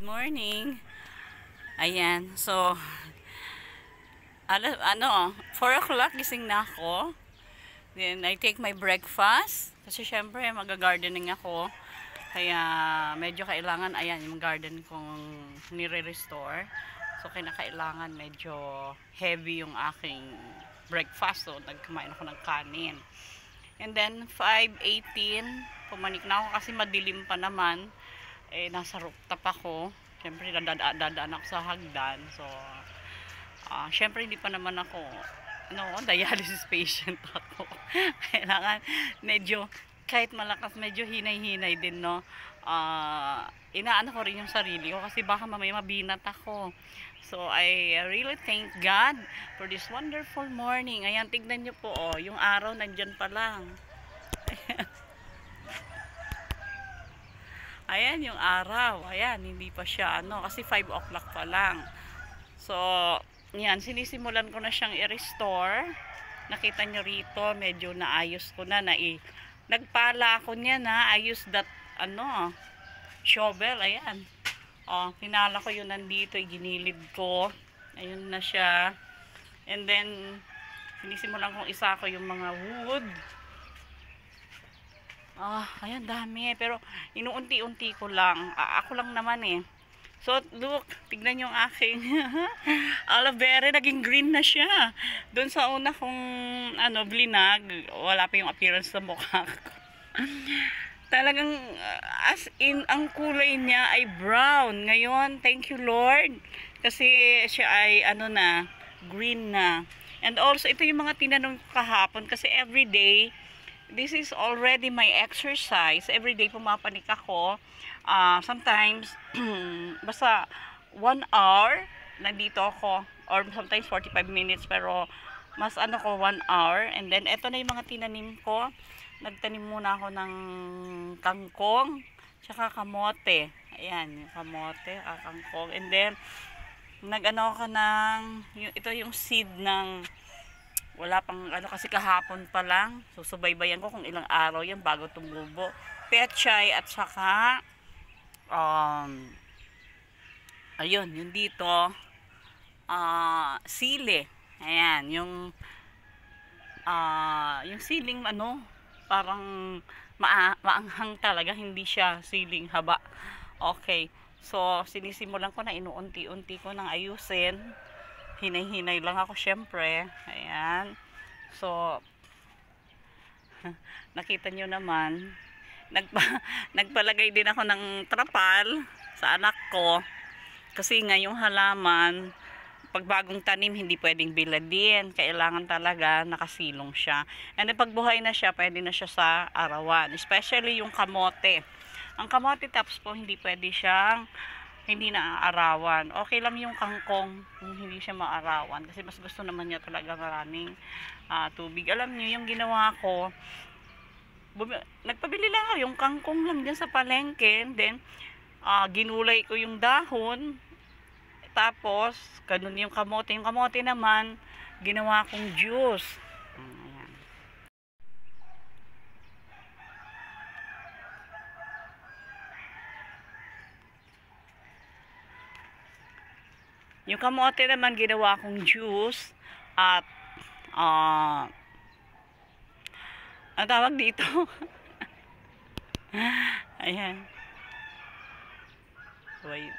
morning. Ayan, so, 4 o'clock gising na ako. Then, I take my breakfast. Kasi syempre, mag-gardening ako. Kaya, medyo kailangan, ayan, yung garden kong nire-restore. So, kinakailangan medyo heavy yung aking breakfast. So, nagkumain ako ng kanin. And then, 5:18, pumanik na ako kasi madilim pa naman. Nasa rooftop ako. Siyempre, dadaan ako sa hagdan. So, siyempre, hindi pa naman ako, dialysis patient ako. Kailangan, medyo, kahit malakas, medyo hinay-hinay din, no? Inaano ko rin yung sarili ko kasi baka mamaya mabinat ako. So, I really thank God for this wonderful morning. Ayan, tignan nyo po, yung araw nandyan pa lang. Ayan yung araw. Ayan, hindi pa siya, kasi 5 o'clock pa lang. So, yan, sinisimulan ko na siyang i-restore. Nakita nyo rito, medyo naayos ko na. Nagpala ako niya na, I use that, shovel, ayan. Pinala ko yun nandito, ginilid ko. Ayun na siya. And then, sinisimulan kong isa ko yung mga wood. Ayan, dami. Pero, inuunti-unti ko lang. Ako lang naman eh. So, look, tignan yung aking aloe vera, naging green na siya. Doon sa una kong, blinag, wala pa yung appearance ng mukha ko. Talagang, as in, ang kulay niya ay brown. Ngayon, thank you Lord. Kasi siya ay, green na. And also, ito yung mga tinanong kahapon. Kasi everyday, this is already my exercise. Every day pumapanik ako. Sometimes, basta 1 hour, nandito ako. Or sometimes 45 minutes. Pero, mas 1 hour. And then, eto na yung mga tinanim ko. Nagtanim muna ako ng kangkong. Tsaka kamote. Ayan, yung kamote, kangkong. And then, ako ng, ito yung seed ng, wala pang kasi kahapon pa lang. So subaybayan ko kung ilang araw yan bago tumubo. Pechay at saka ayun, yung dito sili. Ayan, yung siling parang maanghang talaga, hindi siya siling haba. Okay. So sinisimulan ko na, inuunti-unti ko nang ayusin. Hinay-hinay lang ako syempre. Ayan. So, nakita nyo naman, nagpalagay din ako ng trapal sa anak ko. Kasi nga yung halaman, pag bagong tanim, hindi pwedeng biladin. Kailangan talaga nakasilong siya. And pag buhay na siya, pwede na siya sa arawan. Especially yung kamote. Ang kamote tapos po, hindi pwede siyang hindi na aarawan. Okay lang yung kangkong kung hindi siya maarawan. Kasi mas gusto naman niya talaga maraming tubig. Alam niyo, yung ginawa ko, nagpabili lang ako yung kangkong lang dyan sa palengke. Then, ginulay ko yung dahon. Tapos, ganun yung kamote. Yung kamote naman, ginawa kong juice. Ayan. Yung kamote naman, ginawa kong juice. At, ang tawag dito. Ayan. Wait.